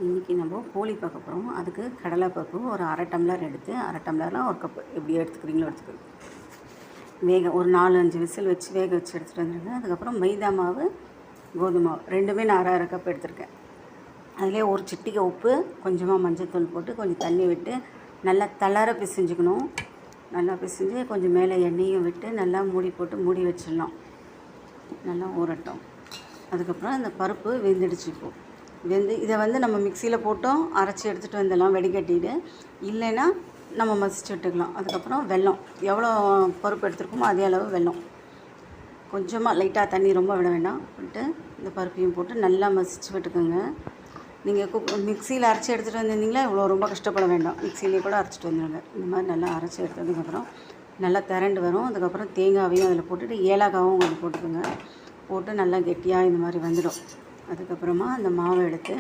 இன்றைக்கி நம்ம போளி பார்க்க போகிறோம். அதுக்கு கடலைப்பருப்பு ஒரு அரை டம்ளர் எடுத்து, அரை டம்ளர்லாம் ஒரு கப்பு எப்படி எடுத்துக்கிறீங்களோ எடுத்துக்கிறீங்க. ஒரு 4-5 விசில் வச்சு வேக வச்சு எடுத்துகிட்டு வந்துடுங்க. அதுக்கப்புறம் மைதா மாவு, கோதுமை மாவு ரெண்டுமே நான் அரை கப் எடுத்திருக்கேன். அதிலே ஒரு சிட்டிகை உப்பு, கொஞ்சமாக மஞ்சள்தூள் போட்டு கொஞ்சம் தண்ணி விட்டு நல்லா தளர பிசைஞ்சுக்கணும். நல்லா பிசைஞ்சு கொஞ்சம் மேலே எண்ணெயும் விட்டு நல்லா மூடி போட்டு மூடி வச்சிடலாம். நல்லா ஊறட்டும். அதுக்கப்புறம் அந்த பருப்பு வெந்துடுச்சு. இதை நம்ம மிக்சியில் போட்டோம் அரைச்சி எடுத்துகிட்டு வந்துடலாம் வடிகட்டிட்டு. இல்லைன்னா நம்ம மசிச்சு விட்டுக்கலாம். அதுக்கப்புறம் வெல்லம், எவ்வளோ பருப்பு எடுத்துருக்கோமோ அதே அளவு வெல்லம், கொஞ்சமாக லைட்டாக தண்ணி ரொம்ப விட வேண்டாம் விட்டு இந்த பருப்பையும் போட்டு நல்லா மசிச்சு விட்டுக்கோங்க. நீங்கள் மிக்சியில் அரைச்சி எடுத்துகிட்டு வந்திருந்தீங்களா இவ்வளோ ரொம்ப கஷ்டப்பட வேண்டாம். மிக்சியிலே கூட அரைச்சிட்டு வந்துடுங்க. இந்த மாதிரி நல்லா அரைச்சி எடுத்ததுக்கப்புறம் நல்லா திரண்டு வரும். அதுக்கப்புறம் தேங்காவையும் அதில் போட்டுட்டு ஏலக்காவும் கொஞ்சம் போட்டுக்கோங்க. போட்டு நல்லா கெட்டியாக இந்த மாதிரி வந்துடும். அதுக்கப்புறமா அந்த மாவை எடுத்து